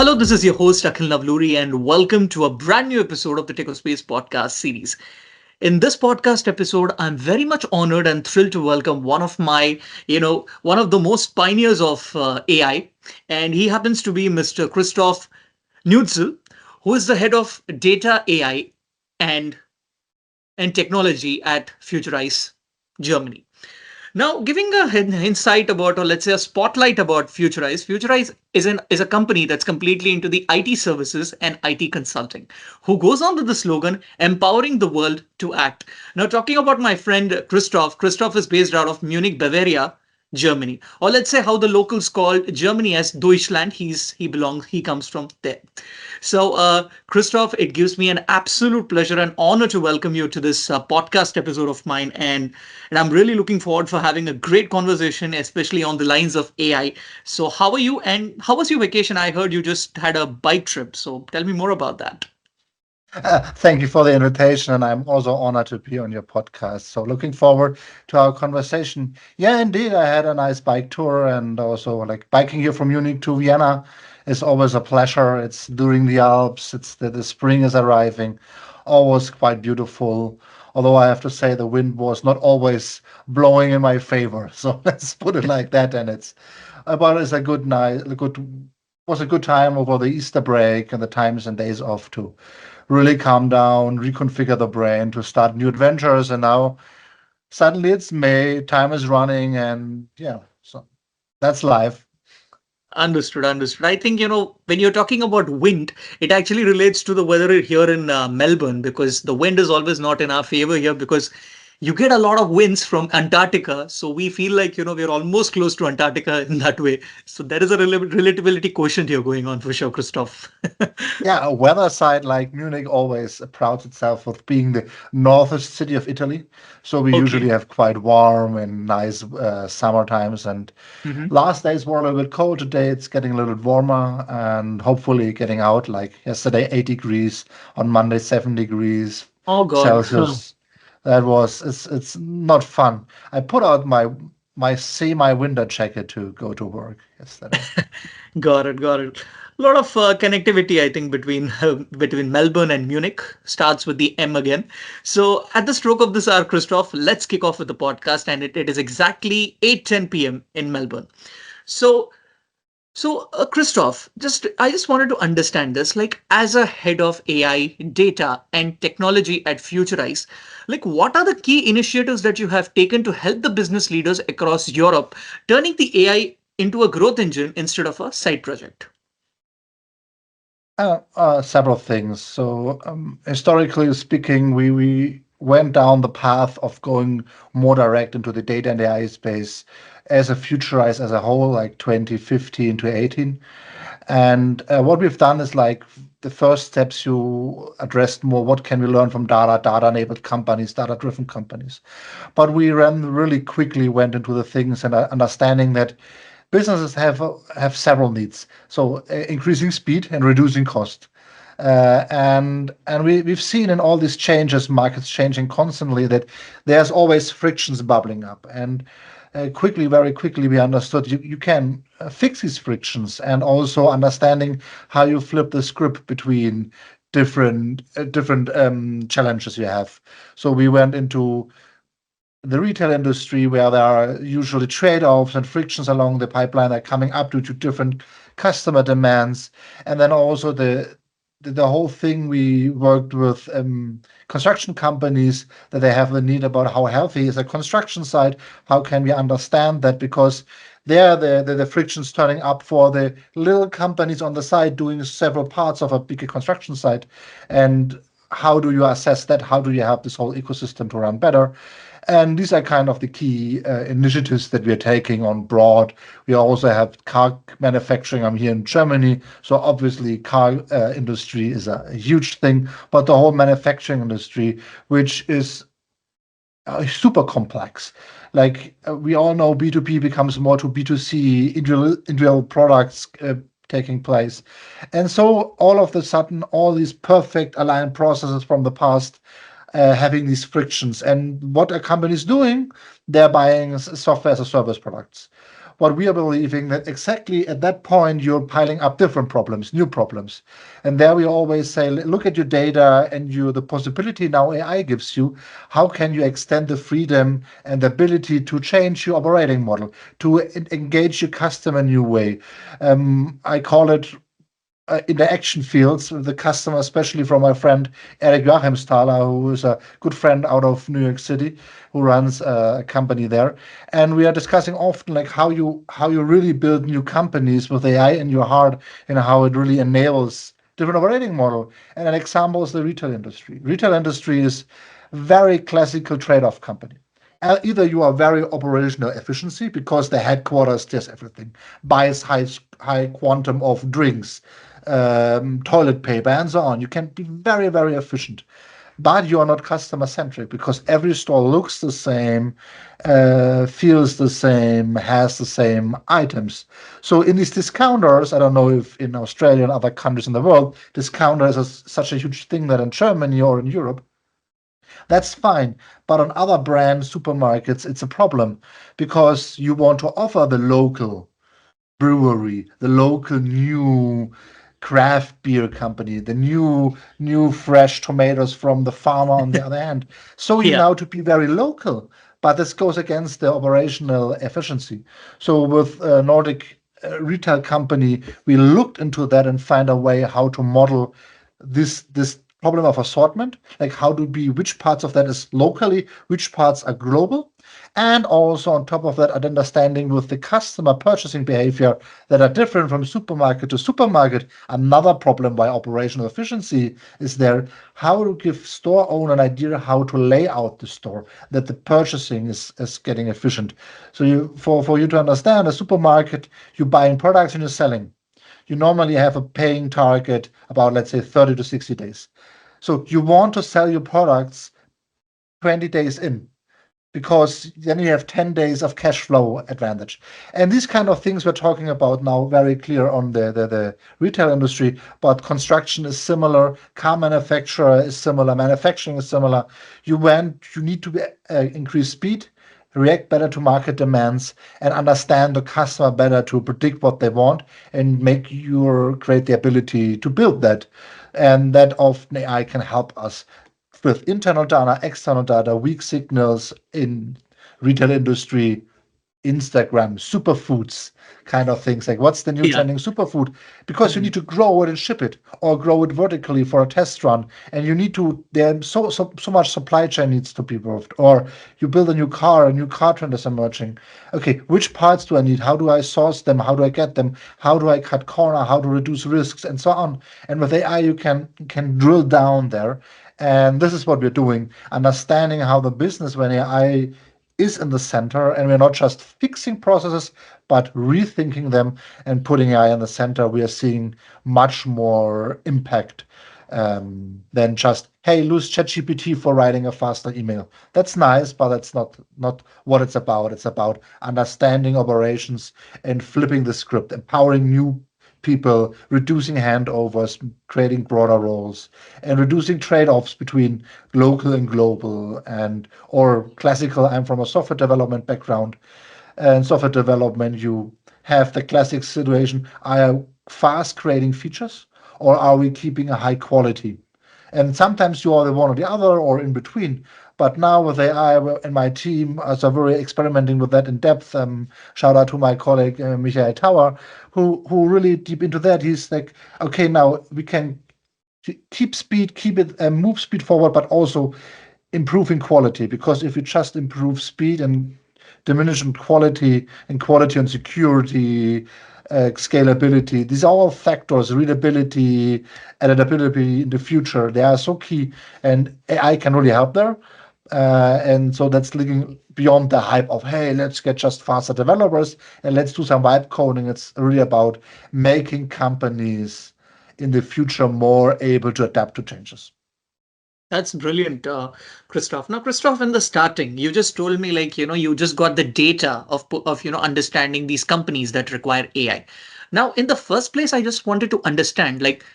Hello, this is your host Akhil Navluri, and welcome to a brand new episode of the Techospace podcast series. In this podcast episode, I'm very much honored and thrilled to welcome one of the most pioneers of AI, and he happens to be Mr. Christoph Nützel, who is the head of data AI and and technology at Futurice Germany. Now, giving a insight about, or let's say a spotlight about Futurize. Futurize is a company that's completely into the IT services and IT consulting, who goes on with the slogan, empowering the world to act. Now, talking about my friend Christoph, Christoph is based out of Munich, Bavaria, Germany, or let's say how the locals call Germany as Deutschland. He comes from there. So, Christoph, it gives me an absolute pleasure and honor to welcome you to this podcast episode of mine, and I'm really looking forward for having a great conversation, especially on the lines of AI. So, how are you, and how was your vacation? I heard you just had a bike trip, so tell me more about that. Thank you for the invitation, and I'm also honored to be on your podcast. So, looking forward to our conversation. Yeah, indeed, I had a nice bike tour, and also like biking here from Munich to Vienna is always a pleasure. It's during the Alps, it's the spring is arriving, always quite beautiful. Although I have to say the wind was not always blowing in my favor. So let's put it like that. And but it's a good night, a good was a good time over the Easter break and the times and days off to really calm down, reconfigure the brain to start new adventures. And now suddenly it's May, time is running, and yeah, so that's life. Understood, understood. I think, when you're talking about wind, it actually relates to the weather here in Melbourne, because the wind is always not in our favor here because you get a lot of winds from Antarctica. So we feel like, we're almost close to Antarctica in that way. So there is a relatability quotient here going on for sure, Christoph. Yeah, a weather side like Munich always prouds itself with being the northest city of Italy. So we usually Okay. have quite warm and nice summer times. And Hmm. last days were a little bit cold. Today it's getting a little bit warmer and hopefully getting out like yesterday, 8 degrees, on Monday, 7 degrees Oh God. Celsius. It's not fun. I put out my semi winter jacket to go to work yesterday. Got it, got it. A lot of connectivity, I think, between Melbourne and Munich. Starts with the M again. So, at the stroke of this hour, Christoph, let's kick off with the podcast, and it is exactly 8:10 p.m. in Melbourne. So, Christoph, I just wanted to understand this. Like, as a head of AI, data, and technology at Futurize, like, what are the key initiatives that you have taken to help the business leaders across Europe, turning the AI into a growth engine instead of a side project? Several things. So, historically speaking, we went down the path of going more direct into the data and AI space as a Futurize as a whole, like 2015 to 18. And what we've done is like the first steps you addressed more, what can we learn from data-enabled companies, data-driven companies. But we ran really quickly went into the things and understanding that businesses have several needs. So increasing speed and reducing cost. And we've seen in all these changes, markets changing constantly, that there's always frictions bubbling up. And very quickly, we understood you can fix these frictions, and also understanding how you flip the script between different challenges you have. So we went into the retail industry where there are usually trade-offs and frictions along the pipeline that are coming up due to different customer demands. And then also the whole thing we worked with construction companies that they have the need about how healthy is a construction site, how can we understand that, because there the frictions turning up for the little companies on the side doing several parts of a bigger construction site. And how do you assess that? How do you help this whole ecosystem to run better? And these are kind of the key initiatives that we are taking on broad. We also have car manufacturing. I'm here in Germany, so obviously car industry is a huge thing, but the whole manufacturing industry, which is super complex. Like we all know, B2B becomes more to B2C, individual products taking place. And so all of a sudden, all these perfect aligned processes from the past having these frictions. And what a company is doing, they're buying software as a service products. what we are believing that exactly at that point you're piling up different problems, new problems. And there we always say, look at your data and the possibility now AI gives you. How can you extend the freedom and the ability to change your operating model, to engage your customer in a new way? I call it interaction fields with the customer, especially from my friend Eric Joachimsthaler, who is a good friend out of New York City, who runs a company there. And we are discussing often like how you really build new companies with AI in your heart and how it really enables different operating model. And an example is the retail industry. Retail industry is very classical trade-off company. Either you are very operational efficiency because the headquarters does everything, buys high quantum of drinks, toilet paper, and so on. You can be very, very efficient, but you are not customer centric because every store looks the same, feels the same, has the same items. So in these discounters, I don't know if in Australia and other countries in the world, discounters is such a huge thing that in Germany or in Europe, that's fine. But on other brand supermarkets, it's a problem because you want to offer the local brewery, the local new craft beer company, the new fresh tomatoes from the farmer on the other hand. So you Yeah. now to be very local, but this goes against the operational efficiency. So with Nordic retail company, we looked into that and find a way how to model this problem of assortment, like how to be which parts of that is locally, which parts are global, and also on top of that, an understanding with the customer purchasing behavior that are different from supermarket to supermarket. Another problem by operational efficiency is there how to give store owner an idea how to lay out the store, that the purchasing is getting efficient. So for you to understand a supermarket, you're buying products and you're selling. You normally have a paying target about, let's say, 30 to 60 days. So you want to sell your products 20 days in because then you have 10 days of cash flow advantage. And these kind of things we're talking about now very clear on the retail industry, but construction is similar, car manufacturer is similar, manufacturing is similar. You need to increase speed, react better to market demands, and understand the customer better to predict what they want and make your create the ability to build that. And that often AI can help us with internal data, external data, weak signals in retail industry, Instagram, superfoods kind of things. Like what's the new Yeah. trending superfood? Because you Mhm. need to grow it and ship it or grow it vertically for a test run. And you need to, there's so much supply chain needs to be moved. Or you build a new car trend is emerging. Okay, which parts do I need? How do I source them? How do I get them? How do I cut corner? How to reduce risks and so on? And with AI, you can drill down there. And this is what we're doing, understanding how the business when AI is in the center, and we're not just fixing processes, but rethinking them and putting AI in the center. We are seeing much more impact than just, hey, use ChatGPT for writing a faster email. That's nice, but that's not what it's about. It's about understanding operations and flipping the script, empowering new people, reducing handovers, creating broader roles, and reducing trade-offs between local and global and or classical. I'm from a software development background. And software development, you have the classic situation: are I fast creating features or are we keeping a high quality? And sometimes you are the one or the other or in between. But now with AI and my team, as are very experimenting with that in depth. Shout out to my colleague Michael Tower, who really deep into that. He's like, okay, now we can keep speed, keep it move speed forward, but also improving quality. Because if you just improve speed and diminish in quality and security, scalability, these are all factors, readability, editability in the future. They are so key, and AI can really help there. And so that's looking beyond the hype of, hey, let's get just faster developers and let's do some vibe coding. It's really about making companies in the future more able to adapt to changes. That's brilliant, Christoph. Now, Christoph, in the starting, you just told me like, you just got the data of, understanding these companies that require AI. Now, in the first place, I just wanted to understand like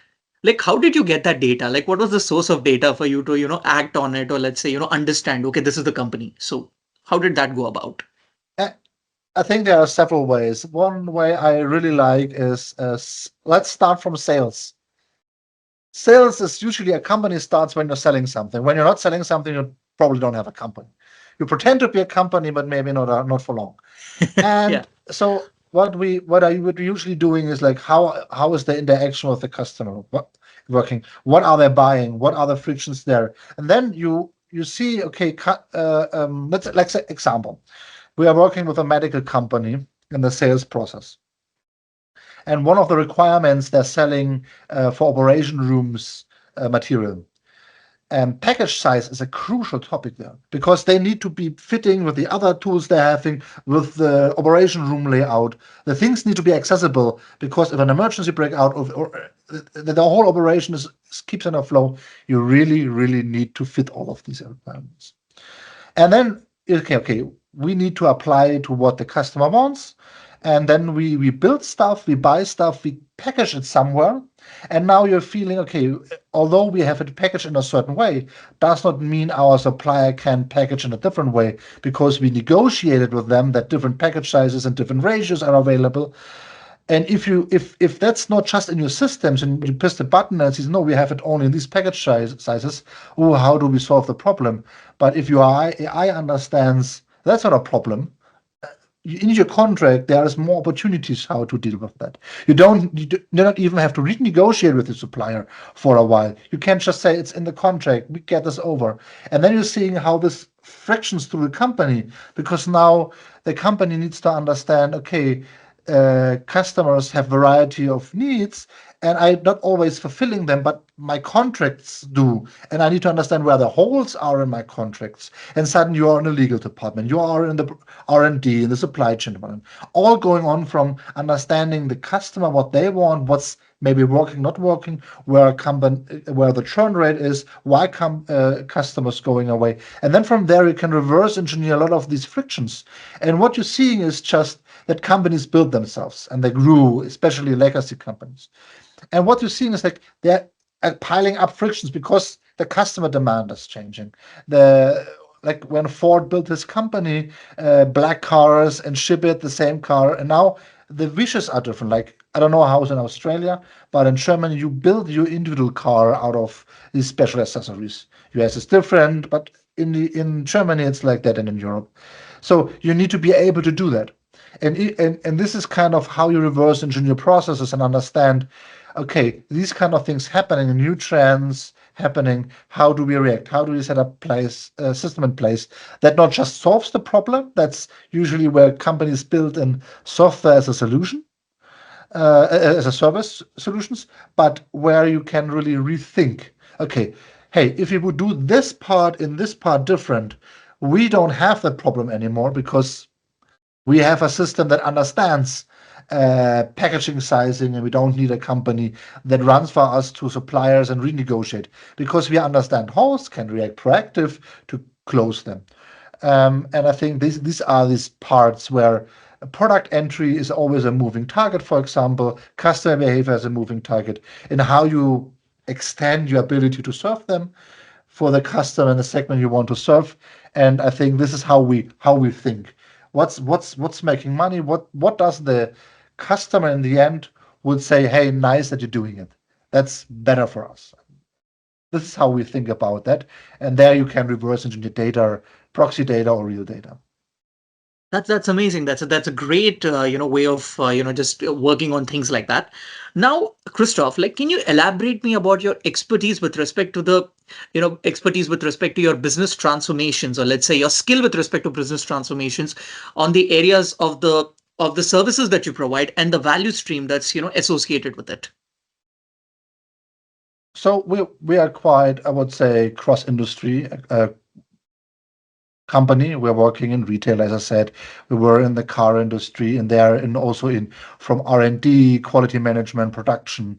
how did you get that data? Like what was the source of data for you to, act on it or let's say, understand, okay, this is the company. So how did that go about? I think there are several ways. One way I really like is let's start from sales. Sales is usually a company starts when you're selling something. When you're not selling something, you probably don't have a company. You pretend to be a company, but maybe not for long. Yeah. And so what I would usually doing is like how is the interaction with the customer working? What are they buying? What are the frictions there? And then you see, okay, let's say example. We are working with a medical company in the sales process. And one of the requirements they're selling for operation rooms material. Package size is a crucial topic there because they need to be fitting with the other tools they're having, with the operation room layout. The things need to be accessible because if an emergency breakout or the whole operation keeps in a flow, you really, really need to fit all of these requirements. And then, okay, we need to apply to what the customer wants. And then we build stuff, we buy stuff, we package it somewhere. And now you're feeling, okay, although we have it packaged in a certain way, does not mean our supplier can package in a different way because we negotiated with them that different package sizes and different ratios are available. And if that's not just in your systems and you press the button and it says, no, we have it only in these sizes, oh, how do we solve the problem? But if your AI understands that's not a problem, in your contract there is more opportunities how to deal with that. You do not even have to renegotiate with the supplier for a while. You can just say it's in the contract, we get this over. And then you're seeing how this frictions through the company, because now the company needs to understand, okay, customers have variety of needs and I'm not always fulfilling them, but my contracts do. And I need to understand where the holes are in my contracts. And suddenly you are in the legal department, you are in the R&D, in the supply chain department, all going on from understanding the customer, what they want, what's maybe working, not working, where the churn rate is, why customers going away. And then from there, you can reverse engineer a lot of these frictions. And what you're seeing is just that companies build themselves and they grew, especially legacy companies. And what you're seeing is like they're piling up frictions because the customer demand is changing. The like when Ford built his company, black cars and ship it the same car, and now the wishes are different. Like I don't know how it's in Australia, but in Germany you build your individual car out of these special accessories. US is different, but in Germany it's like that, and in Europe. So you need to be able to do that. And this is kind of how you reverse engineer processes and understand, okay, these kind of things happening, new trends happening. How do we react? How do we set up a system in place that not just solves the problem? That's usually where companies build in software as a solution, as a service solutions, but where you can really rethink. Okay, hey, if you would do this part in this part different, we don't have that problem anymore because we have a system that understands packaging sizing, and we don't need a company that runs for us to suppliers and renegotiate because we understand hosts can react proactive to close them. And I think these are these parts where product entry is always a moving target. For example, customer behavior is a moving target, and how you extend your ability to serve them for the customer and the segment you want to serve. And I think this is how we think. What's making money? What does the customer in the end would say, hey, nice that you're doing it. That's better for us. This is how we think about that. And there you can reverse engineer data, proxy data or real data. That's amazing. That's a great way of just working on things like that. Now, Christoph, like, can you elaborate me about your expertise with respect to the expertise with respect to your business transformations, or let's say your skill with respect to business transformations on the areas of the services that you provide and the value stream that's associated with it. So we are quite, I would say, cross industry company. We're working in retail, as I said. We were in the car industry, and there, and also in from R&D, quality management, production,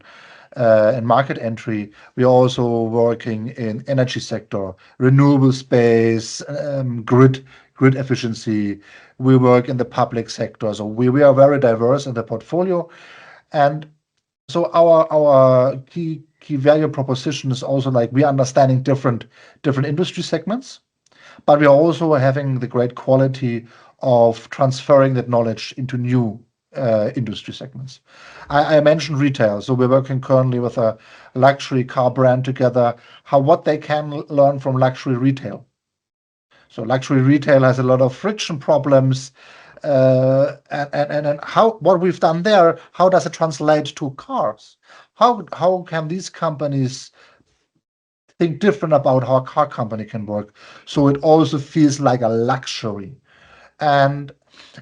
and market entry. We're also working in energy sector, renewable space, grid efficiency. We work in the public sector, so we are very diverse in the portfolio. And so our key value proposition is also like we understanding different industry segments, but we are also having the great quality of transferring that knowledge into new industry segments. I mentioned retail, so we're working currently with a luxury car brand together, what they can learn from luxury retail. So luxury retail has a lot of friction problems, and how what we've done there, how does it translate to cars? How can these companies think different about how a car company can work, so it also feels like a luxury? And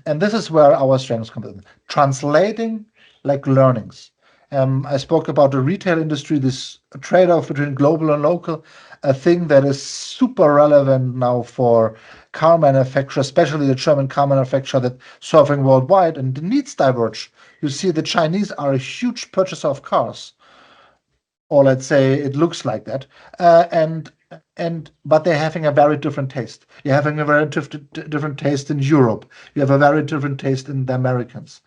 this is where our strengths come in, translating like learnings. I spoke about the retail industry, this trade-off between global and local, a thing that is super relevant now for car manufacturers, especially the German car manufacturer that surfing worldwide, and the needs diverge. You see, the Chinese are a huge purchaser of cars, or let's say it looks like that, and but they're having a very different taste. You're having a very different taste in Europe. You have a very different taste in the Americans,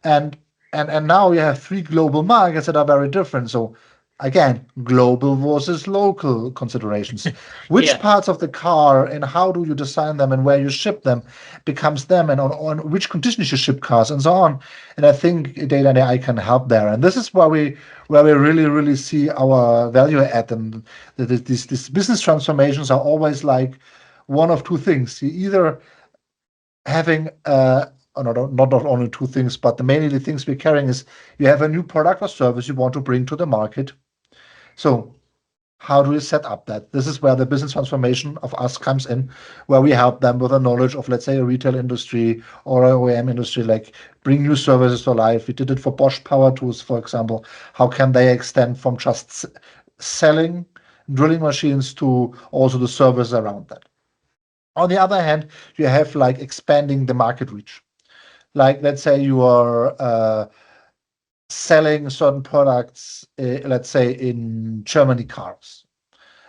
and and now you have three global markets that are very different. So again, global versus local considerations. Which Yeah. parts of the car and how do you design them and where you ship them becomes them, and on which conditions you ship cars and so on. And I think data and AI can help there. And this is where we really see our value add. And these business transformations are always like one of two things. You either having not only two things, but the mainly the things we're carrying is you have a new product or service you want to bring to the market. So how do we set up that? This is where the business transformation of us comes in, where we help them with a knowledge of, let's say, a retail industry or a OEM industry, like bring new services to life. We did it for Bosch Power Tools, for example. How can they extend from just selling drilling machines to also the service around that? On the other hand, you have like expanding the market reach. Like, let's say you are selling certain products, let's say in Germany cars,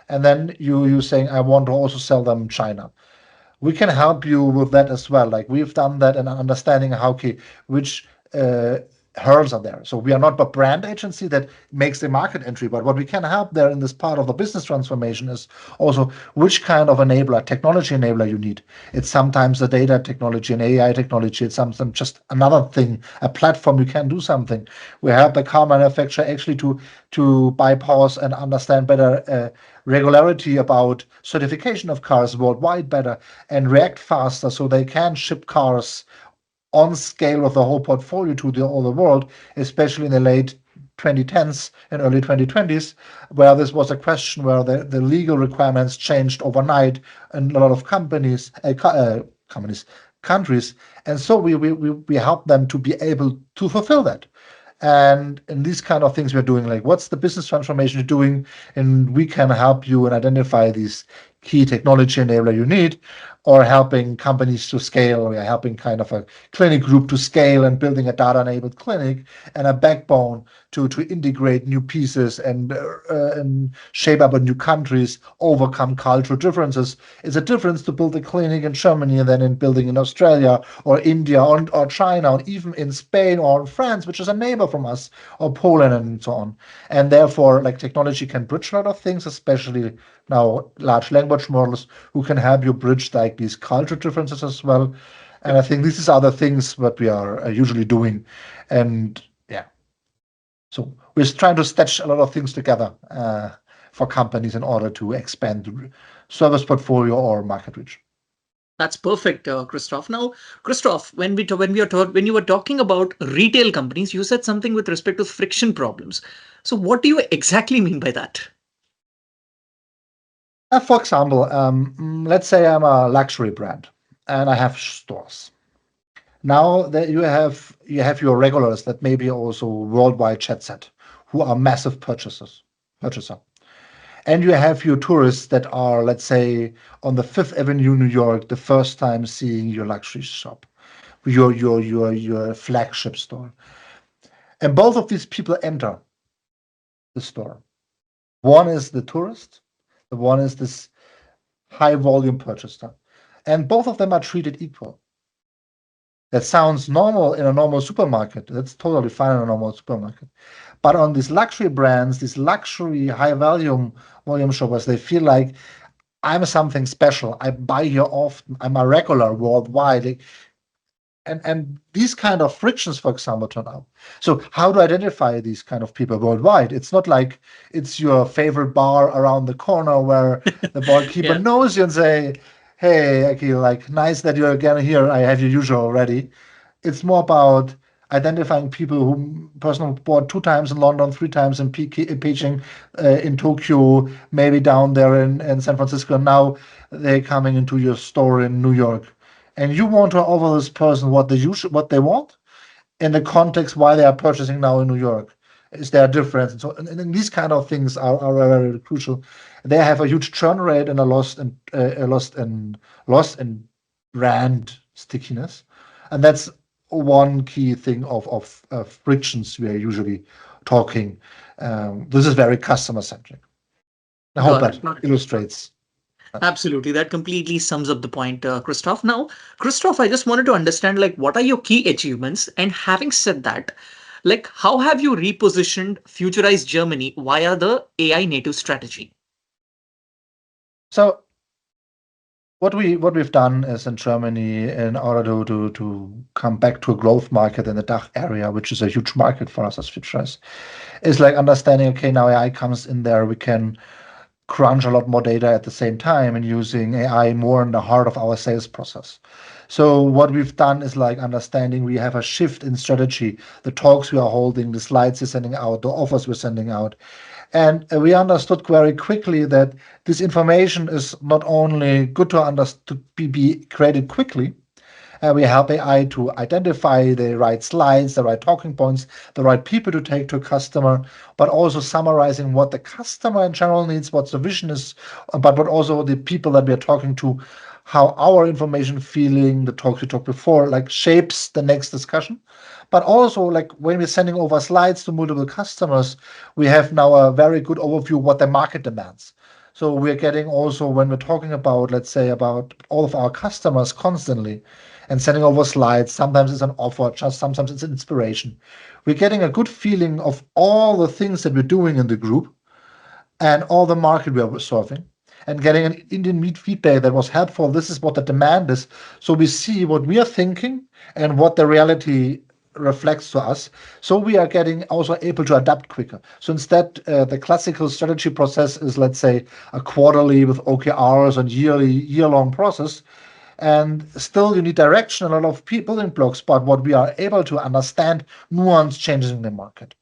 and then you saying, I want to also sell them in China. We can help you with that as well. Like we've done that and understanding how which hurdles are there. So we are not a brand agency that makes the market entry, but what we can help there in this part of the business transformation is also which kind of enabler, technology enabler you need. It's sometimes the data technology and AI technology. It's sometimes just another thing, a platform you can do something. We help the car manufacturer actually to bypass and understand better regularity about certification of cars worldwide better and react faster so they can ship cars on scale with the whole portfolio to all the world, especially in the late 2010s and early 2020s, where this was a question where the legal requirements changed overnight in a lot of countries. And so we help them to be able to fulfill that. And these kind of things we're doing, like what's the business transformation you're doing, and we can help you and identify these key technology enabler you need, or helping companies to scale. We are helping kind of a clinic group to scale and building a data-enabled clinic and a backbone to integrate new pieces and shape up in new countries, overcome cultural differences. It's a difference to build a clinic in Germany and then in building in Australia or India or China or even in Spain or in France, which is a neighbor from us, or Poland and so on. And therefore, like technology can bridge a lot of things, especially now large language models who can help you bridge like these cultural differences as well. And I think these are the things that we are usually doing. And yeah, so we're trying to stitch a lot of things together for companies in order to expand the service portfolio or market reach. That's perfect, Christoph. Now, Christoph, when you were talking about retail companies, you said something with respect to friction problems. So, what do you exactly mean by that? For example, let's say I'm a luxury brand and I have stores. Now that you have your regulars that may be also worldwide jet set, who are massive purchaser. And you have your tourists that are, let's say, on the Fifth Avenue, New York, the first time seeing your luxury shop, your flagship store. And both of these people enter the store. One is the tourist, the one is this high volume purchaser. And both of them are treated equal. That sounds normal in a normal supermarket. That's totally fine in a normal supermarket. But on these luxury brands, these luxury high volume shoppers, they feel like I'm something special. I buy here often. I'm a regular worldwide. and these kind of frictions, for example, turn up. So how to identify these kind of people worldwide? It's not like it's your favorite bar around the corner where the barkeeper Yeah. knows you and say, "Hey, Aki, like nice that you're again here. I have your usual already." It's more about identifying people who person who bought 2 times in London, 3 times in Beijing, in Tokyo, maybe down there in San Francisco. Now they're coming into your store in New York, and you want to offer this person what they want in the context why they are purchasing now in New York. Is there a difference? And so, and these kind of things are very crucial. They have a huge churn rate and a lost in brand stickiness, and that's one key thing of frictions we are usually talking. This is very customer centric. I hope Got that it. Got it. illustrates that. Absolutely. That completely sums up the point, Christoph. Now, Christoph, I just wanted to understand like what are your key achievements? And having said that, like how have you repositioned Futurize Germany via the AI native strategy? So what we've done is in Germany, in order to come back to a growth market in the DACH area, which is a huge market for us as Futurice, is like understanding, okay, now AI comes in there, we can crunch a lot more data at the same time and using AI more in the heart of our sales process. So what we've done is like understanding we have a shift in strategy, the talks we are holding, the slides we're sending out, the offers we're sending out. And we understood very quickly that this information is not only good to be created quickly, we help AI to identify the right slides, the right talking points, the right people to take to a customer, but also summarizing what the customer in general needs, what the vision is, but what also the people that we are talking to, how our information feeling, the talks we talked before, like shapes the next discussion. But also, like when we're sending over slides to multiple customers, we have now a very good overview of what the market demands. So we're getting also when we're talking about, let's say, about all of our customers constantly and sending over slides. Sometimes it's an offer, just sometimes it's an inspiration. We're getting a good feeling of all the things that we're doing in the group and all the market we are serving and getting an intermediate feedback that was helpful. This is what the demand is. So we see what we are thinking and what the reality reflects to us. So we are getting also able to adapt quicker. So instead, the classical strategy process is, let's say, a quarterly with OKRs and year-long process. And still, you need direction and a lot of building blocks. But what we are able to understand nuance changes in the market.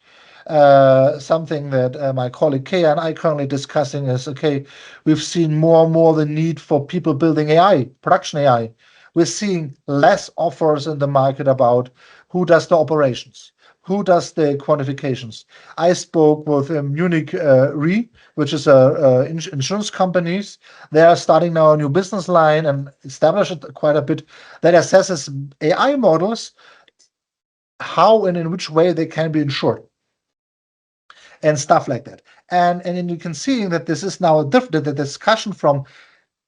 Something that my colleague Kay and I currently discussing is, okay, we've seen more and more the need for people building AI, production AI. We're seeing less offers in the market about who does the operations, who does the quantifications. I spoke with Munich Re, which is insurance companies. They are starting now a new business line and establish it quite a bit that assesses AI models, how and in which way they can be insured and stuff like that. And then you can see that this is now different. The discussion from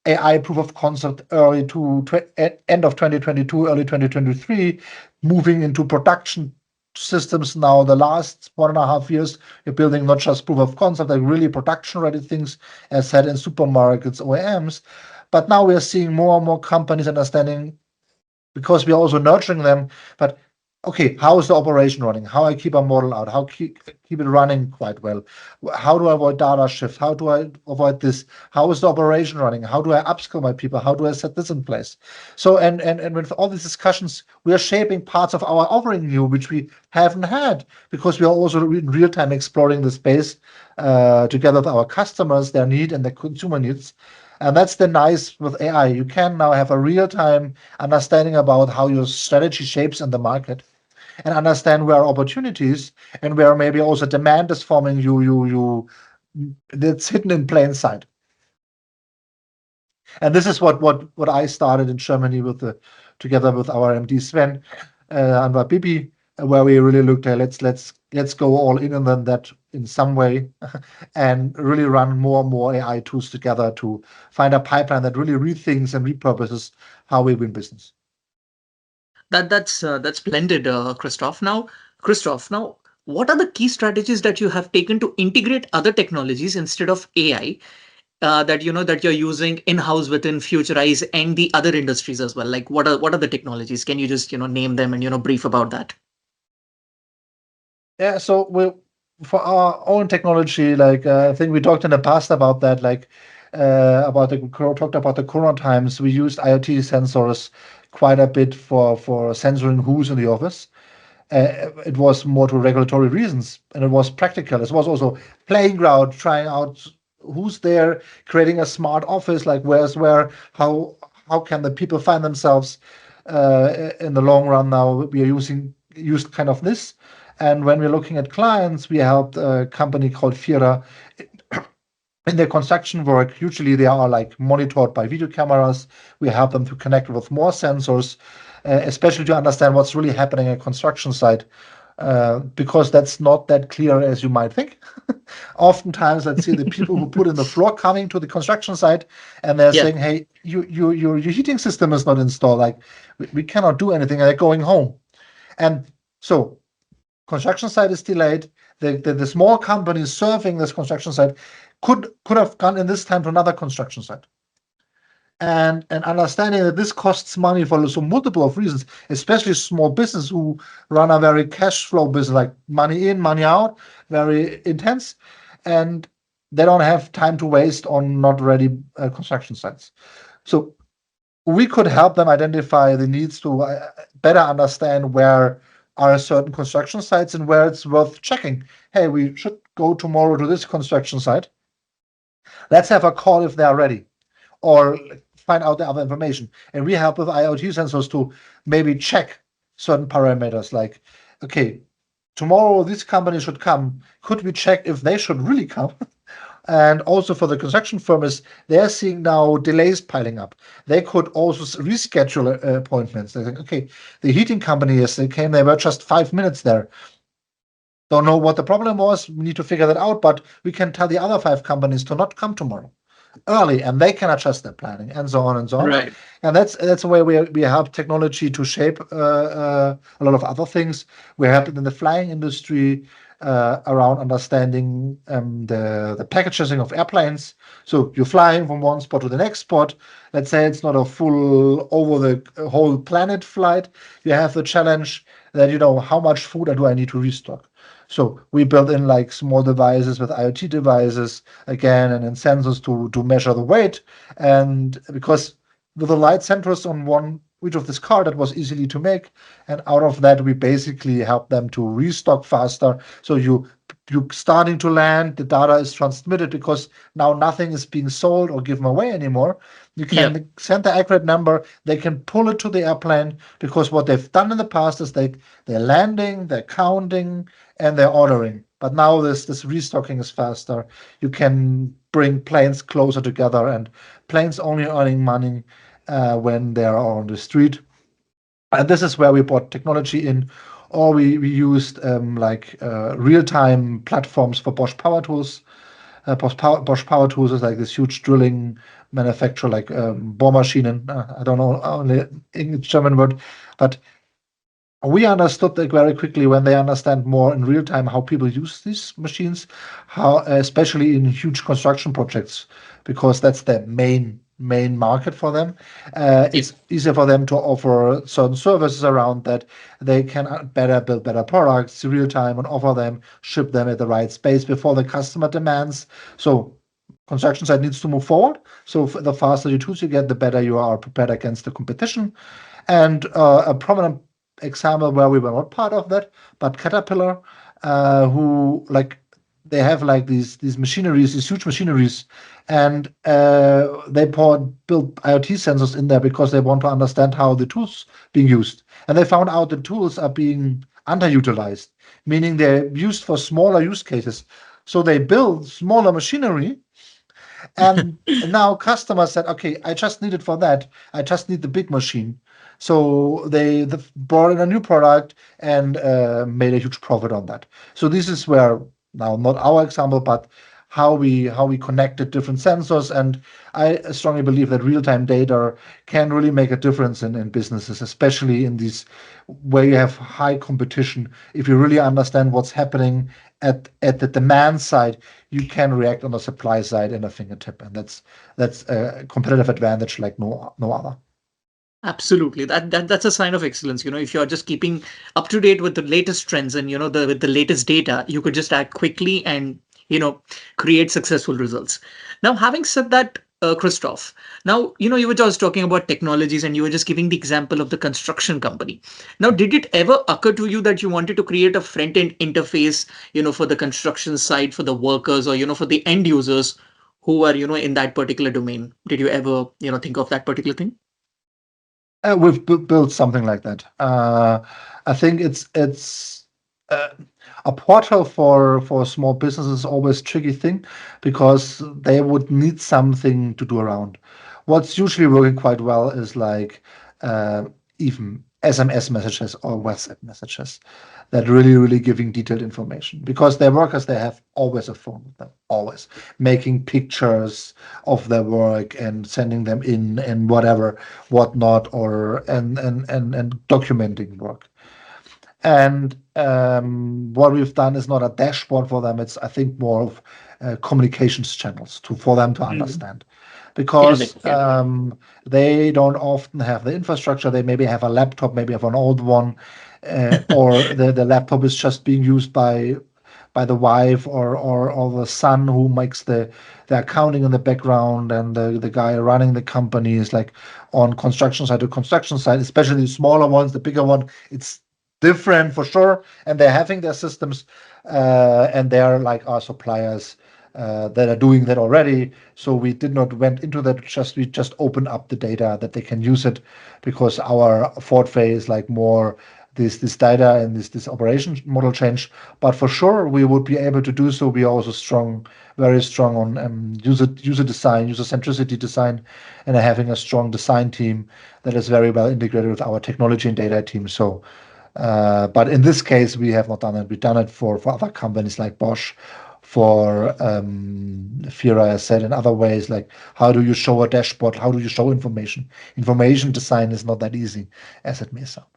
AI proof of concept end of 2022, early 2023, moving into production systems now. The last 1.5 years, you're building not just proof of concept, like really production ready things, as said in supermarkets, OEMs. But now we are seeing more and more companies understanding because we are also nurturing them. But okay, how is the operation running? How I keep a model out? How keep it running quite well? How do I avoid data shift? How do I avoid this? How is the operation running? How do I upskill my people? How do I set this in place? So and with all these discussions, we are shaping parts of our offering new, which we haven't had because we are also in real time exploring the space together with our customers, their need and their consumer needs. And that's the nice with AI. You can now have a real-time understanding about how your strategy shapes in the market and understand where are opportunities and where maybe also demand is forming that's hidden in plain sight. And this is what I started in Germany together with our MD Sven and Bibi, where we really looked at let's go all in and then that in some way and really run more and more AI tools together to find a pipeline that really rethinks and repurposes how we win business. That's splendid, Christoph. Now, what are the key strategies that you have taken to integrate other technologies instead of AI? that that you're using in-house within Futurize and the other industries as well? Like what are the technologies? Can you just name them and brief about that? Yeah, so we for our own technology, like I think we talked in the past about that, like talked about the Corona times. We used IoT sensors quite a bit for censoring who's in the office. It was more to regulatory reasons, and it was practical. It was also playing ground, trying out who's there, creating a smart office, like where's where, how can the people find themselves in the long run. Now we are used kind of this, and when we're looking at clients, we helped a company called Fira in their construction work. Usually they are like monitored by video cameras. We help them to connect with more sensors, especially to understand what's really happening at construction site, because that's not that clear as you might think. Oftentimes, let's see the people who put in the floor coming to the construction site, and they're Yeah. saying, "Hey, your heating system is not installed. Like we cannot do anything." And they're going home, and so construction site is delayed. The small companies serving this construction site could have gone in this time to another construction site. And understanding that this costs money for so multiple of reasons, especially small business who run a very cash flow business, like money in, money out, very intense, and they don't have time to waste on not ready construction sites. So we could help them identify the needs to better understand where are certain construction sites and where it's worth checking. Hey, we should go tomorrow to this construction site. Let's have a call if they are ready, or find out the other information. And we help with IoT sensors to maybe check certain parameters like, okay, tomorrow this company should come. Could we check if they should really come? And also for the construction firm is they're seeing now delays piling up. They could also reschedule appointments. They think, okay, the heating company, yes, they came, they were just 5 minutes there. Don't know what the problem was. We need to figure that out, but we can tell the other 5 companies to not come tomorrow early, and they can adjust their planning, and so on and so on. Right. And that's a way we help technology to shape a lot of other things. We help in the flying industry around understanding the packaging of airplanes. So you're flying from one spot to the next spot. Let's say it's not a full over the whole planet flight. You have the challenge that how much food do I need to restock. So we built in like small devices with IoT devices again, and then sensors to measure the weight. And because with the light sensors on one each of this car, that was easily to make, and out of that we basically help them to restock faster. So you starting to land, the data is transmitted because now nothing is being sold or given away anymore. You Yeah. can send the accurate number. They can pull it to the airplane, because what they've done in the past is they're landing, they're counting, and they're ordering. But now this restocking is faster. You can bring planes closer together, and planes only earning money when they are on the street. And this is where we brought technology in, or we used like real-time platforms for Bosch Power Tools. Bosch Power Tools is like this huge drilling manufacturer, like Bohrmaschinen. I don't know only English German word, but we understood that very quickly when they understand more in real time how people use these machines, how especially in huge construction projects, because that's the main market for them. Yeah. It's easier for them to offer certain services around that. They can better build better products real time and offer them, ship them at the right space before the customer demands. So construction site needs to move forward. So the faster you tools you get, the better you are prepared against the competition. And a prominent example where we were not part of that, but Caterpillar, who like they have like these machineries, these huge machineries, and they built IoT sensors in there because they want to understand how the tools being used, and they found out the tools are being underutilized, meaning they're used for smaller use cases. So they build smaller machinery, and now customers said, okay, I just need it for that. I just need the big machine. So they brought in a new product and made a huge profit on that. So this is where now not our example, but how we connected different sensors. And I strongly believe that real-time data can really make a difference in businesses, especially in these where you have high competition. If you really understand what's happening at the demand side, you can react on the supply side in a fingertip, and that's a competitive advantage like no other. Absolutely. That's a sign of excellence. If you're just keeping up to date with the latest trends and with the latest data, you could just act quickly and create successful results. Now, having said that, Christoph, now you were just talking about technologies and you were just giving the example of the construction company. Now, did it ever occur to you that you wanted to create a front end interface, for the construction side, for the workers, or for the end users who are in that particular domain? Did you ever think of that particular thing? We've built something like that. I think it's uh, a portal for small businesses is always a tricky thing because they would need something to do around. What's usually working quite well is like uh, even SMS messages or WhatsApp messages that really giving detailed information because their workers they have always a phone with them, always making pictures of their work and sending them in and whatever whatnot or and documenting work. And what we've done is not a dashboard for them. It's, I think, more of communications channels for them to Mhm. understand. Because Indeed, yeah. they don't often have the infrastructure. They maybe have a laptop, maybe have an old one, or the laptop is just being used by the wife or the son who makes the accounting in the background, and the guy running the company is like on construction side to construction side, especially the smaller ones. The bigger one, it's different for sure, and they're having their systems, and they are like our suppliers that are doing that already. So we did not went into that. We just open up the data that they can use it, because our forte is like more this data and this operation model change. But for sure, we would be able to do so. We are also strong, very strong on user design, user centricity design, and having a strong design team that is very well integrated with our technology and data team. So but in this case, we have not done it. We've done it for other companies like Bosch, for Fira, as said, in other ways, like how do you show a dashboard? How do you show information? Information design is not that easy as it may sound.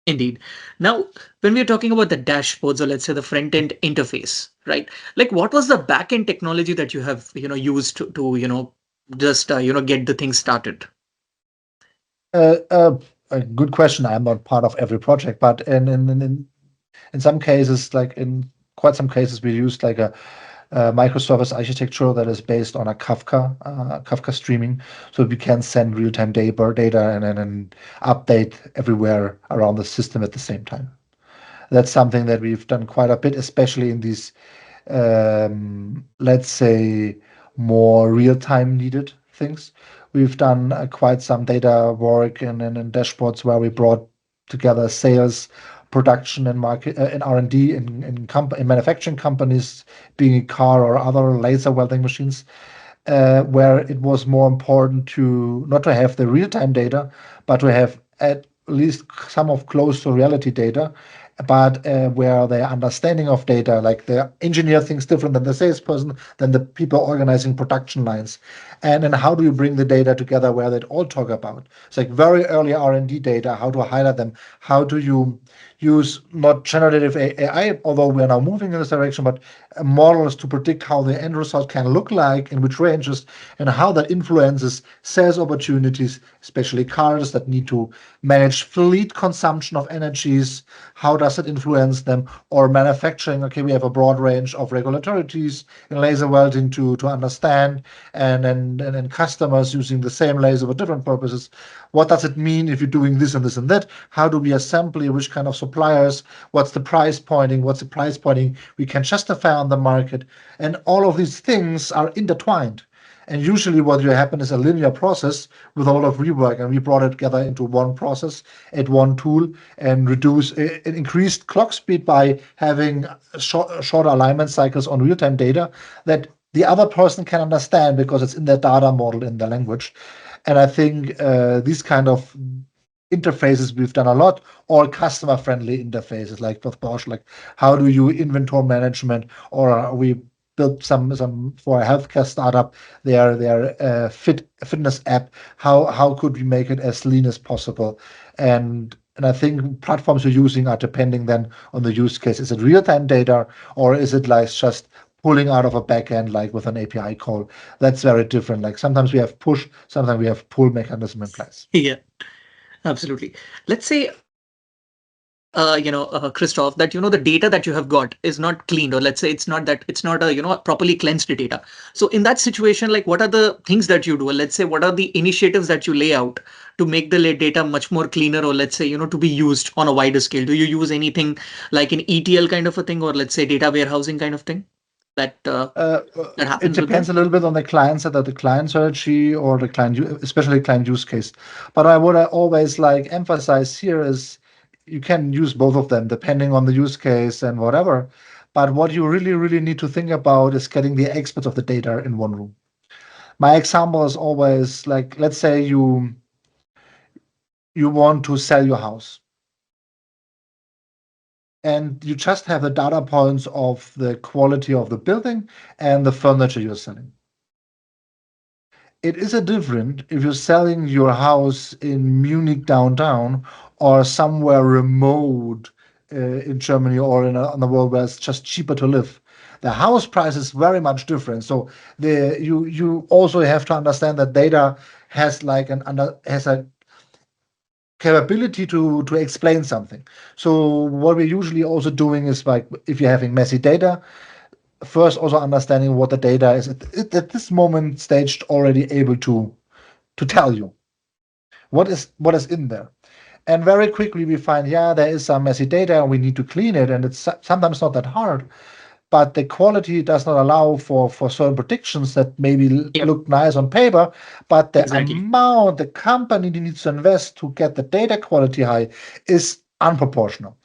Indeed. Now, when we're talking about the dashboards or let's say the front end interface, right? Like what was the back end technology that you have, used to just, get the thing started? Uh, uh, a good question. I'm not part of every project, but in some cases, like in quite some cases, we used like a microservice architecture that is based on a Kafka streaming, so we can send real-time data and update everywhere around the system at the same time. That's something that we've done quite a bit, especially in these, let's say, more real-time needed things. We've done quite some data work and dashboards where we brought together sales, production, and market and R&D in manufacturing companies, being a car or other laser welding machines, where it was more important to not to have the real-time data, but to have at least some of close to reality data, but where their understanding of data, like the engineer thinks different than the salesperson, than the people organizing production lines. And then how do you bring the data together where they all talk about? It's like very early R&D data, how to highlight them, how do you use not generative AI, although we are now moving in this direction, but models to predict how the end result can look like, in which ranges, and how that influences sales opportunities, especially cars that need to manage fleet consumption of energies. How does it influence them? Or manufacturing, okay, we have a broad range of regularities in laser welding to understand, and customers using the same laser for different purposes. What does it mean if you're doing this and this and that? How do we assemble? Which kind of suppliers? What's the price pointing? What's the price pointing we can justify on the market? And all of these things are intertwined. And usually what will happen is a linear process with a lot of rework. And we brought it together into one process at one tool, and increased clock speed by having shorter alignment cycles on real-time data that the other person can understand because it's in their data model in their language. And I think these kind of interfaces we've done a lot, all customer friendly interfaces like with Bosch, like how do you inventory management, or we built some for a healthcare startup, their fitness app. How could we make it as lean as possible? And And I think platforms you're using are depending then on the use case. Is it real-time data or is it like just pulling out of a backend like with an API call? That's very different. Like sometimes we have push, sometimes we have pull mechanism in place. Yeah, absolutely. Let's say, Christoph, that the data that you have got is not cleaned, or let's say it's not properly cleansed data. So in that situation, like what are the things that you do? Or let's say what are the initiatives that you lay out to make the data much more cleaner, or let's say to be used on a wider scale? Do you use anything like an ETL kind of a thing, or let's say data warehousing kind of thing that Uh, that it happens with depends them? a little bit on the client side, that the client strategy or the client, especially client use case. But I would always like emphasize here is you can use both of them depending on the use case and whatever. But what you really, really need to think about is getting the experts of the data in one room. My example is always like, let's say you want to sell your house and you just have the data points of the quality of the building and the furniture you're selling. It is a different if you're selling your house in Munich downtown or somewhere remote in Germany or in the world where it's just cheaper to live. The house price is very much different. So you also have to understand that data has like has a capability to explain something. So what we're usually also doing is like if you're having messy data, first also understanding what the data is at this moment staged already able to tell you what is in there. And very quickly we find, yeah, there is some messy data and we need to clean it. And it's sometimes not that hard, but the quality does not allow for certain predictions that maybe Yep, look nice on paper, but the exactly. amount the company needs to invest to get the data quality high is unproportional.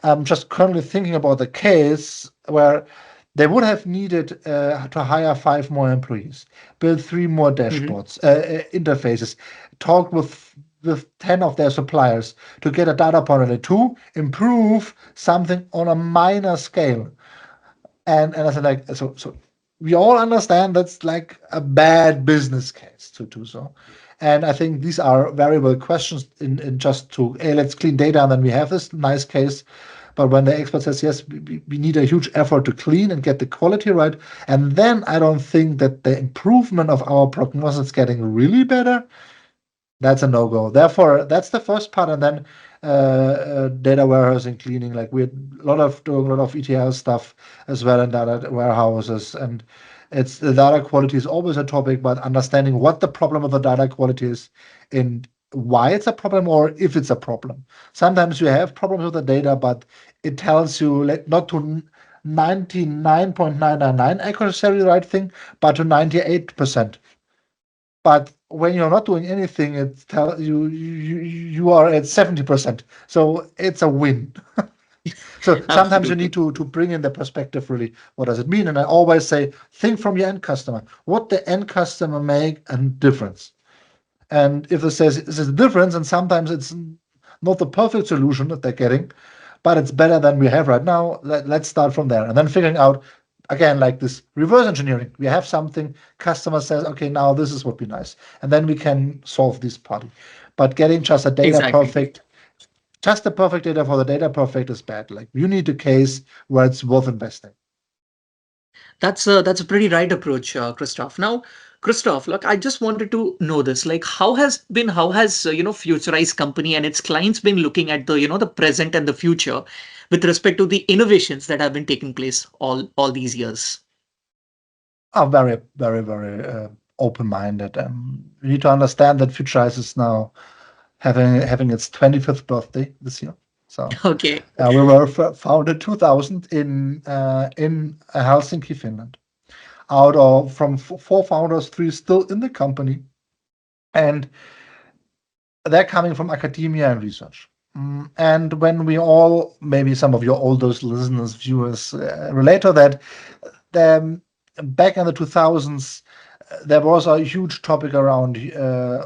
I'm just currently thinking about the case where they would have needed to hire 5 more employees, build 3 more Hmm. dashboards, interfaces, talk with 10 of their suppliers to get a data point to improve something on a minor scale. And I said like so we all understand that's like a bad business case to do so. And I think these are variable questions in just to, hey, let's clean data and then we have this nice case. But when the expert says, yes, we need a huge effort to clean and get the quality right, and then I don't think that the improvement of our prognosis is getting really better, that's a no-go. Therefore, that's the first part, and then data warehousing cleaning. Like we're doing a lot of ETL stuff as well in data warehouses, and it's the data quality is always a topic, but understanding what the problem of the data quality is and why it's a problem or if it's a problem. Sometimes you have problems with the data, but it tells you not to 99.999 accuracy the right thing, but to 98%. But when you're not doing anything, it tell you are at 70%. So it's a win. So sometimes you need Absolutely. to bring in the perspective really. What does it mean? And I always say, think from your end customer. What the end customer make a difference? And if it says it's a difference, and sometimes it's not the perfect solution that they're getting, but it's better than we have right now. Let's start from there and then figuring out again like this reverse engineering. We have something, customer says, okay, now this is what be nice, and then we can solve this party. But getting just a data Exactly. perfect, just the perfect data for the data perfect is bad. Like you need a case where it's worth investing. That's a pretty right approach, Christoph. Now, Christoph, look, I just wanted to know this. Like, how has Futurize company and its clients been looking at the present and the future with respect to the innovations that have been taking place all these years? Are very, very, very open-minded. We need to understand that Futurize is now having its 25th birthday this year. So Okay. we were founded 2000 in Helsinki, Finland. Out of from 4 founders, 3 still in the company, and they're coming from academia and research. And when we all, maybe some of your oldest listeners, viewers, relate to that, the, back in the 2000s, there was a huge topic around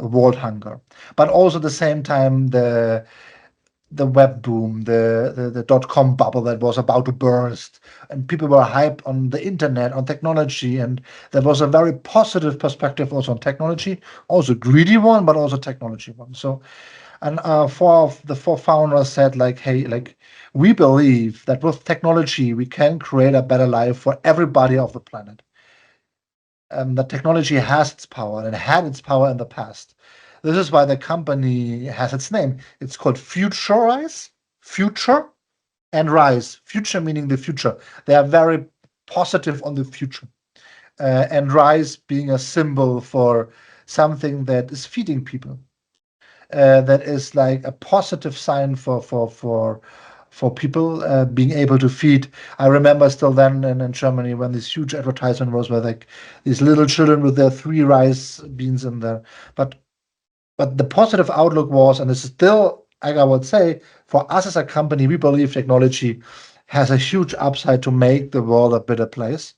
world hunger, but also at the same time the web boom, the dot-com bubble that was about to burst, and people were hyped on the internet, on technology, and there was a very positive perspective also on technology, also greedy one, but also technology one. So And the four founders said like, hey, like we believe that with technology we can create a better life for everybody of the planet. That technology has its power and had its power in the past. This is why the company has its name. It's called Futurize, Future and Rise. Future meaning the future. They are very positive on the future. And Rise being a symbol for something that is feeding people. That is like a positive sign for people being able to feed. I remember still then in Germany when this huge advertisement was where like these little children with their three rice beans in there. But but the positive outlook was, and this is still, like I would say, for us as a company, we believe technology has a huge upside to make the world a better place.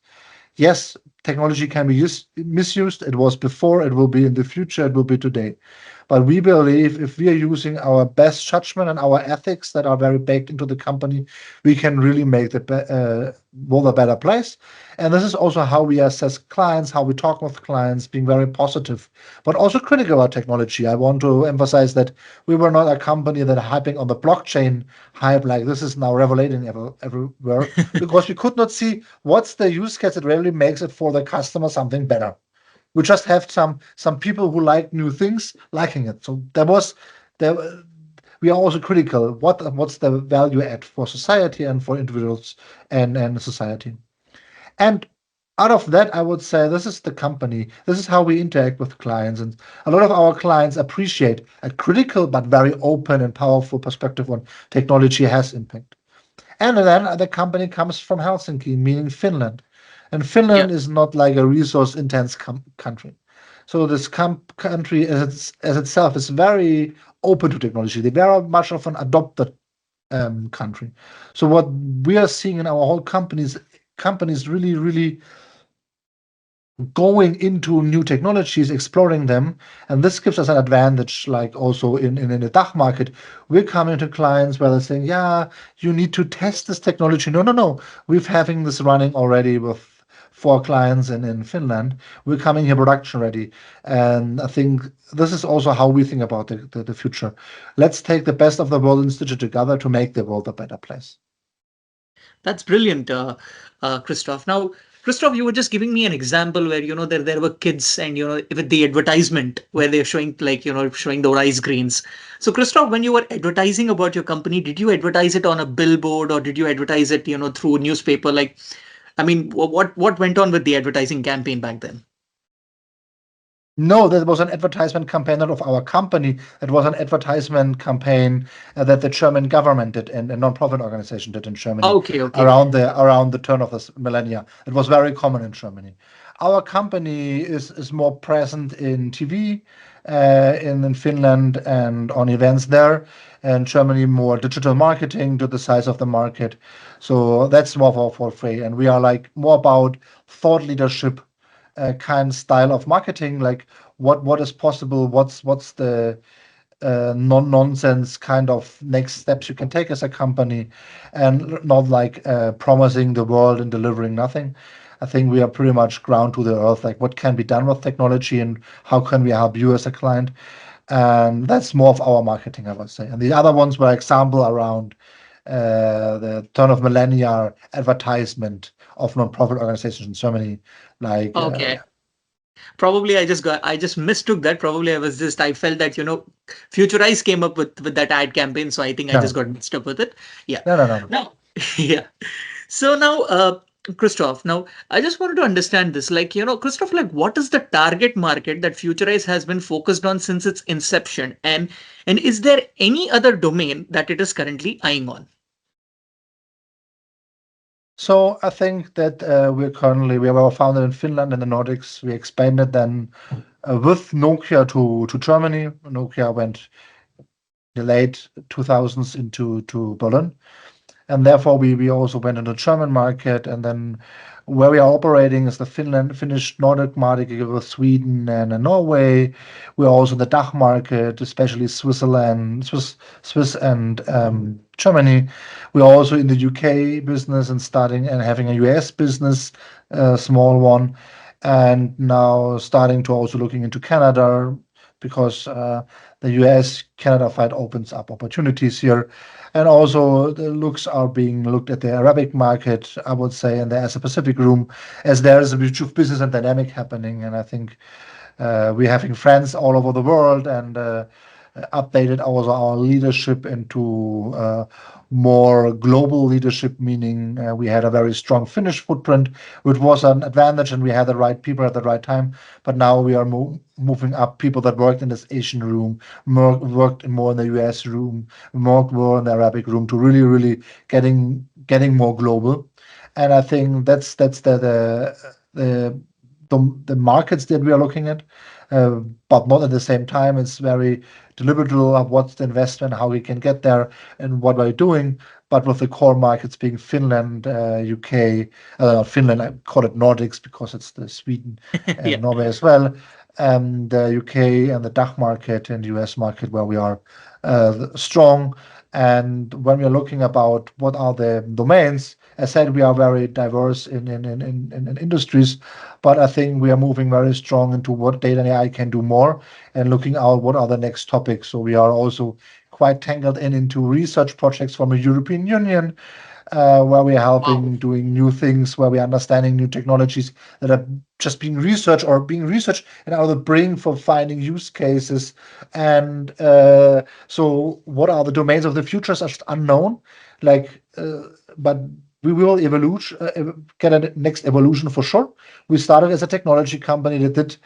Yes, technology can be misused. It was before, it will be in the future, it will be today. But we believe if we are using our best judgment and our ethics that are very baked into the company, we can really make the world a better place. And this is also how we assess clients, how we talk with clients, being very positive, but also critical about technology. I want to emphasize that we were not a company that hyping on the blockchain hype like this is now revolutionary everywhere because we could not see what's the use case that really makes it for the customer something better. We just have some people who like new things liking it. So there. We are also critical. What's the value add for society and for individuals and society? And out of that, I would say this is the company. This is how we interact with clients, and a lot of our clients appreciate a critical but very open and powerful perspective on technology has impact. And then the company comes from Helsinki, meaning Finland. And Yeah. Finland is not like a resource intense country. So this country as itself is very open to technology. They very much of an adopted country. So what we are seeing in our whole companies really going into new technologies, exploring them, and this gives us an advantage. Like also in the DACH market, we're coming to clients where they're saying, "Yeah, you need to test this technology." No, no, no. We're having this running already with four clients in Finland. We're coming here production ready, and I think this is also how we think about the future. Let's take the best of the world and stitch it together to make the world a better place. That's brilliant, Christoph. Now, Christoph, you were just giving me an example where there were kids and with the advertisement where they're showing like showing the rice grains. So, Christoph, when you were advertising about your company, did you advertise it on a billboard or did you advertise it through newspaper? Like, I mean, what went on with the advertising campaign back then? No, that was an advertisement campaign not of our company. It was an advertisement campaign that the German government did and a non-profit organization did in Germany Okay, okay, around the turn of this millennia. It was very common in Germany. Our company is more present in TV, in Finland and on events there. And Germany more digital marketing to the size of the market. So that's more of our forte. And we are like more about thought leadership kind style of marketing, like what is possible, what's the non-nonsense kind of next steps you can take as a company, and not like promising the world and delivering nothing. I think we are pretty much ground to the earth, like what can be done with technology and how can we help you as a client. And that's more of our marketing, I would say. And the other ones were example around the turn of millennia advertisement of non-profit organizations in Germany, like okay. Probably I just mistook that. Probably I felt that Futurize came up with that ad campaign, so I think I no, just no, got mixed up with it. Yeah. no, no, no, no. Now, yeah. So now, Christoph, now I just wanted to understand this. Like, Christoph, like, what is the target market that Futurize has been focused on since its inception, and is there any other domain that it is currently eyeing on? So I think that we were founded in Finland and the Nordics. We expanded then with Nokia to Germany. Nokia went the late 2000s into to Berlin, and therefore we also went into German market, and then where we are operating is the Finnish Nordic market with Sweden and Norway. We're also in the DACH market, especially Swiss and Germany. We're also in the UK business and starting and having a US business, a small one, and now starting to also looking into Canada, because the US Canada fight opens up opportunities here. And also the looks are being looked at the Arabic market, I would say, and the Asia Pacific room, as there is a huge business and dynamic happening. And I think we're having friends all over the world, and updated our leadership into more global leadership, meaning we had a very strong Finnish footprint, which was an advantage, and we had the right people at the right time. But now we are moving up people that worked in this Asian room, worked more in the US room, more in the Arabic room, to really, really getting more global. And I think that's the the markets that we are looking at, uh, but not at the same time. It's very deliberate of what's the investment, how we can get there, and what we're doing. But with the core markets being Finland, UK, Finland, I call it Nordics because it's the Sweden Yeah. and Norway as well, and the UK and the DACH market and US market where we are strong. And when we're looking about what are the domains, as I said, we are very diverse in industries, but I think we are moving very strong into what data and AI can do more, and looking out what are the next topics. So we are also quite tangled into research projects from the European Union, where we are Wow. helping doing new things, where we are understanding new technologies that are just being researched or being researched and out of the brain for finding use cases. And so what are the domains of the future is just unknown. Like, but we will get a next evolution for sure. We started as a technology company that did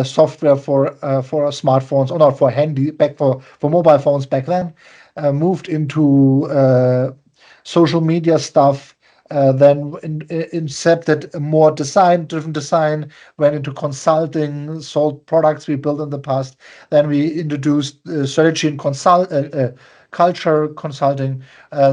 software for smartphones, or not for handy back for mobile phones back then. Moved into social media stuff. Then incepted a more design-driven design, went into consulting, sold products we built in the past. Then we introduced strategy and culture consulting,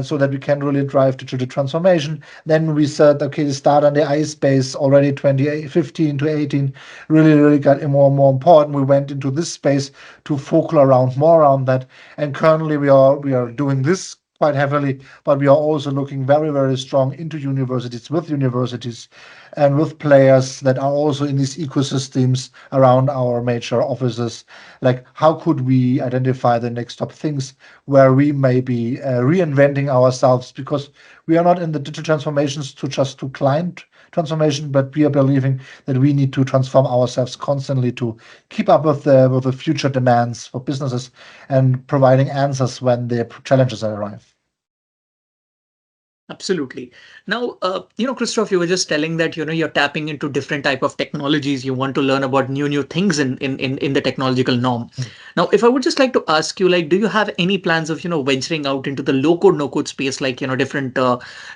so that we can really drive digital transformation. Then we said, okay, the start on the I space already 2015 to 18 really, really got more and more important. We went into this space to focal around more around that. And currently we are doing this quite heavily, but we are also looking very, very strong into universities, with universities and with players that are also in these ecosystems around our major offices. Like, how could we identify the next top things where we may be reinventing ourselves? Because we are not in the digital transformations to client transformation, but we are believing that we need to transform ourselves constantly to keep up with the future demands for businesses, and providing answers when the challenges arrive. Absolutely. Now, Christoph, you were just telling that, you're tapping into different type of technologies. You want to learn about new things in the technological norm. Now, if I would just like to ask you, like, do you have any plans of, venturing out into the low code, no code space, like, different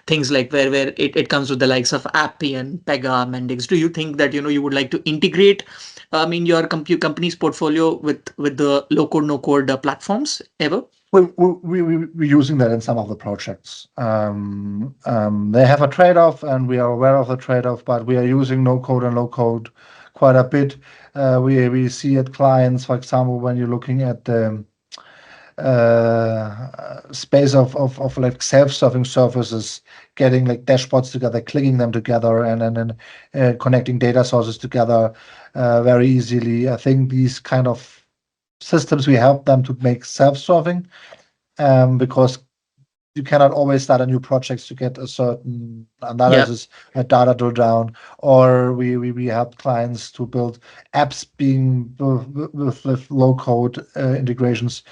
things like where it comes with the likes of Appian, Pega, Mendix? Do you think that, you would like to integrate, your company's portfolio with the low code, no code platforms ever? We're using that in some of the projects. They have a trade-off, and we are aware of the trade-off, but we are using no code and low code quite a bit. We see at clients, for example, when you're looking at the space of like self-serving services, getting like dashboards together, clicking them together, and then connecting data sources together very easily. I think these kind of systems, we help them to make self-serving, because you cannot always start a new project to get a certain Yeah. analysis, a data drill down, or we help clients to build apps being with low code integrations,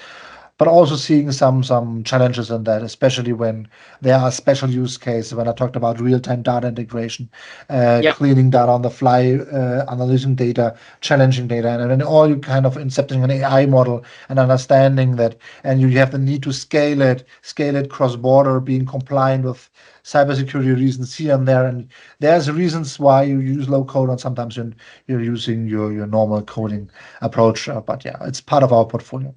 but also seeing some challenges in that, especially when there are special use cases. When I talked about real-time data integration, Yeah. cleaning data on the fly, analyzing data, challenging data, and then all you kind of incepting an AI model and understanding that, and you have the need to scale it cross-border, being compliant with cybersecurity reasons here and there. And there's reasons why you use low code, and sometimes you're using your normal coding approach. But yeah, it's part of our portfolio.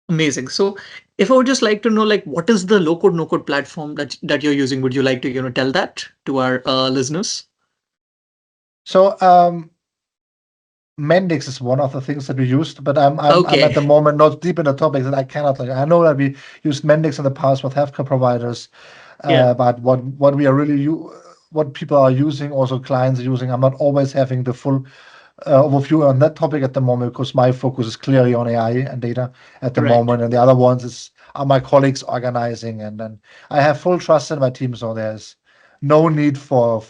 Amazing. So if I would just like to know, like, what is the low code, no code platform that you're using? Would you like to, tell that to our listeners? So Mendix is one of the things that we used, but I'm at Okay. the moment not deep in the topic that I cannot. Like, I know that we used Mendix in the past with healthcare providers, Yeah. but what we are really what people are using, also clients are using, I'm not always having the full overview on that topic at the moment because my focus is clearly on AI and data at the Right. moment, and the other ones are my colleagues organizing, and then I have full trust in my team, so there's no need for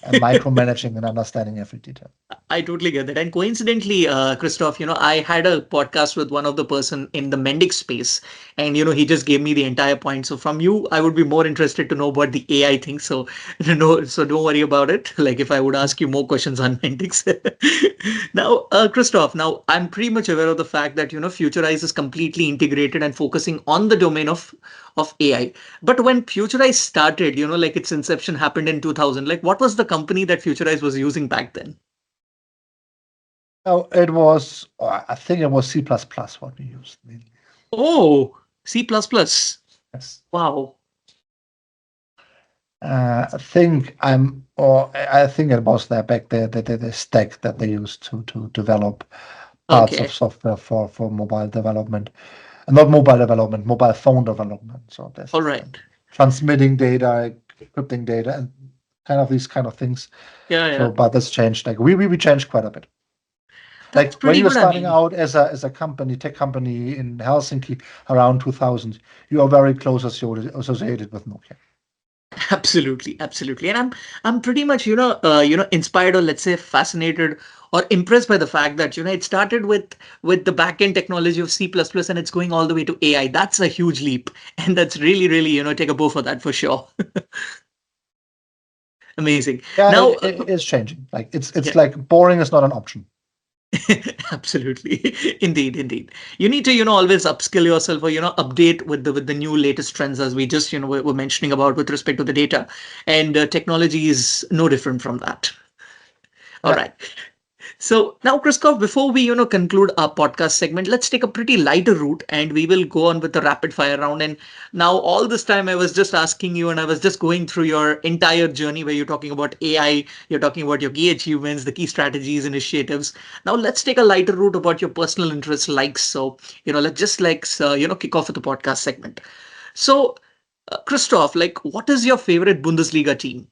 micromanaging and understanding every detail. I totally get that. And coincidentally, Christoph, I had a podcast with one of the person in the Mendic space, and he just gave me the entire point. So from you, I would be more interested to know about the AI thing. So no, so don't worry about it. Like if I would ask you more questions on Mendix. Now, Christoph, now I'm pretty much aware of the fact that Futurize is completely integrated and focusing on the domain of AI. But when Futurize started, like its inception happened in 2000, like what was the company that Futurize was using back then? Oh, it was, I think it was C++ what we used mainly. Oh, C++. plus plus. Yes. Wow. I think it was there back there, the stack that they used to develop parts of Okay. software for mobile development. Not mobile development, mobile phone development. So this All is right. transmitting data, encrypting data, and kind of these kind of things. Yeah, So, yeah. but that's changed. Like we changed quite a bit. That's Like when pretty you were good. I starting mean, out as a company, tech company in Helsinki around 2000, you are very close associated with Nokia. absolutely, absolutely. And I'm pretty much, inspired or let's say fascinated or impressed by the fact that, it started with the backend technology of C++ plus plus and it's going all the way to AI. That's a huge leap. And that's really, really, take a bow for that for sure. Amazing. Yeah, Now, it is changing. Like it's yeah. like boring is not an option. Absolutely. Indeed, indeed. You need to, always upskill yourself or, update with the new latest trends as we just, were mentioning about with respect to the data. And technology is no different from that. All Yeah. right. So now, Christoph, before we conclude our podcast segment, let's take a pretty lighter route, and we will go on with the rapid fire round. And now, all this time, I was just asking you, and I was just going through your entire journey where you're talking about AI, you're talking about your key achievements, the key strategies, initiatives. Now, let's take a lighter route about your personal interests, likes. So let's just like kick off with the podcast segment. So, Christoph, like, what is your favorite Bundesliga team?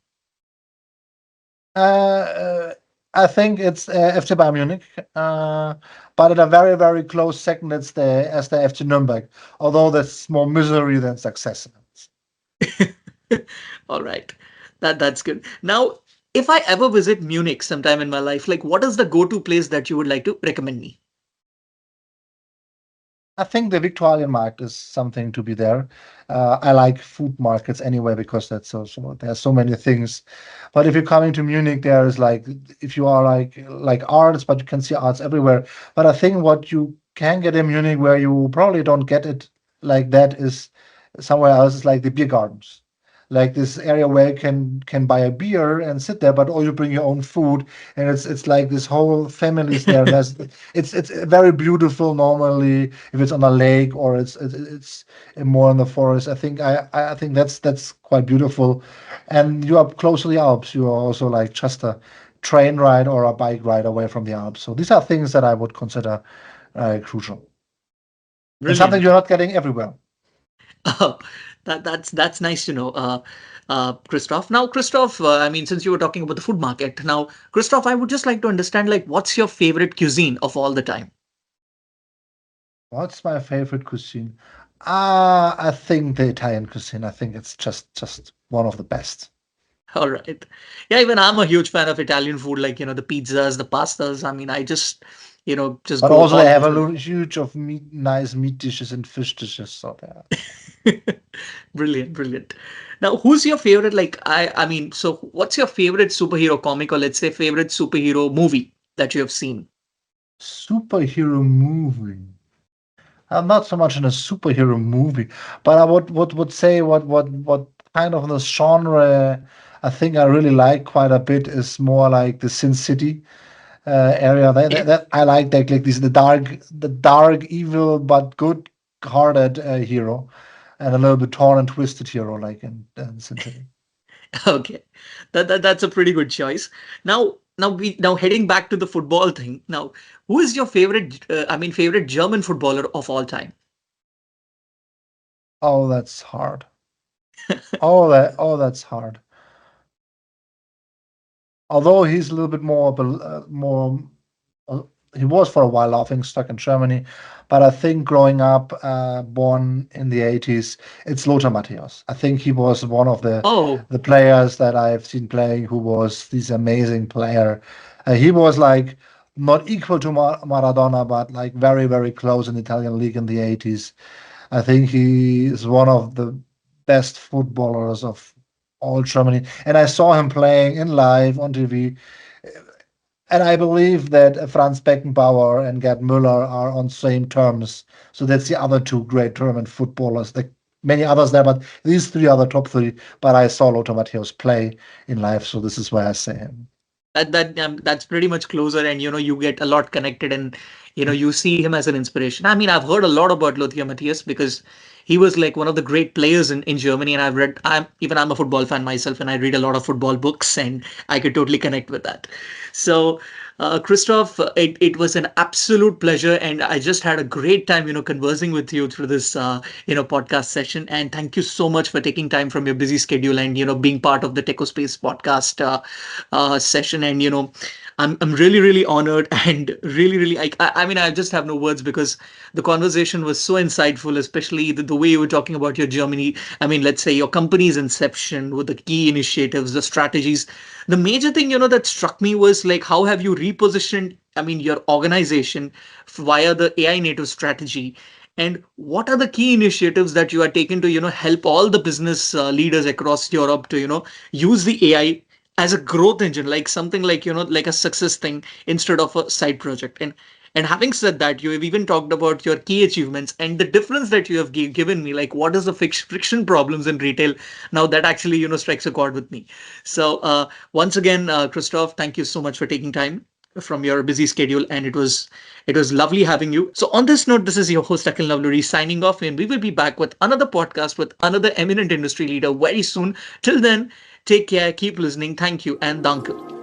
Uh, uh, I think it's FC Bayern Munich, but at a very very close second, it's the FC Nürnberg. Although that's more misery than success. All right. That's good. Now, if I ever visit Munich sometime in my life, like what is the go-to place that you would like to recommend me? I think the Victorian market is something to be there. I like food markets anyway because that's so there's so many things. But if you're coming to Munich, there is like if you are like arts, but you can see arts everywhere. But I think what you can get in Munich where you probably don't get it like that is somewhere else is like the beer gardens. Like this area where you can buy a beer and sit there, but or you bring your own food, and it's like this whole families there. And there's it's very beautiful normally if it's on a lake or it's more in the forest. I think that's quite beautiful, and you are close to the Alps. You are also like just a train ride or a bike ride away from the Alps. So these are things that I would consider crucial and something Brilliant. you're not getting everywhere. Oh, that's nice to know, Christoph. Now, Christoph, I mean, since you were talking about the food market, now, Christoph, I would just like to understand, like, what's your favorite cuisine of all the time? What's my favorite cuisine? I think the Italian cuisine. I think it's just one of the best. All right. Yeah, even I'm a huge fan of Italian food, like, the pizzas, the pastas. I mean, I just, just But go also they all have a over. huge of meat, nice meat dishes and fish dishes. So there. Brilliant, brilliant. Now, who's your favorite? Like, I mean, so what's your favorite superhero comic or let's say favorite superhero movie that you have seen? Superhero movie. I'm not so much in a superhero movie, but I would say what kind of the genre I think I really like quite a bit is more like the Sin City area. Okay. That I like this the dark evil but good hearted hero, and a little bit torn and twisted hero like in Sin City. Okay. That's a pretty good choice. Now heading back to the football thing. Now, who is your favorite? I mean, favorite German footballer of all time? Oh, that's hard. That's hard. although he's a little bit more uh, he was for a while, I think, stuck in Germany. But I think growing up, born in the 80s, it's Lothar Matthäus. I think he was one of Oh, the players that I've seen playing who was this amazing player. He was like not equal to Maradona, but like very, very close in the Italian league in the 80s. I think he is one of the best footballers of all Germany. And I saw him playing in live on TV. And I believe that Franz Beckenbauer and Gerd Müller are on same terms. So that's the other two great German footballers. Like many others there, but these three are the top three. But I saw Lothar Matthäus play in live, so this is why I say him. that's pretty much closer, and you get a lot connected, and you see him as an inspiration. I mean, I've heard a lot about Lothar Matthäus because he was like one of the great players in Germany, and I'm a football fan myself, and I read a lot of football books, and I could totally connect with that. So, Christoph, it was an absolute pleasure, and I just had a great time, conversing with you through this, podcast session. And thank you so much for taking time from your busy schedule and, being part of the TechoSpace podcast session. And, I'm really, really honored and really, really, I mean, I just have no words because the conversation was so insightful, especially the way you were talking about your Germany. I mean, let's say your company's inception with the key initiatives, the strategies. The major thing, that struck me was like, how have you repositioned, I mean, your organization via the AI native strategy? And what are the key initiatives that you are taking to, help all the business leaders across Europe to, use the AI as a growth engine, like something like, like a success thing instead of a side project? And having said that, you have even talked about your key achievements and the difference that you have given me, like what is the friction problems in retail. Now that actually, strikes a chord with me. So once again, Christoph, thank you so much for taking time from your busy schedule, and it was lovely having you. So on this note, this is your host Akhil Navluri signing off, and we will be back with another podcast with another eminent industry leader very soon. Till then, take care, keep listening. Thank you, and danke.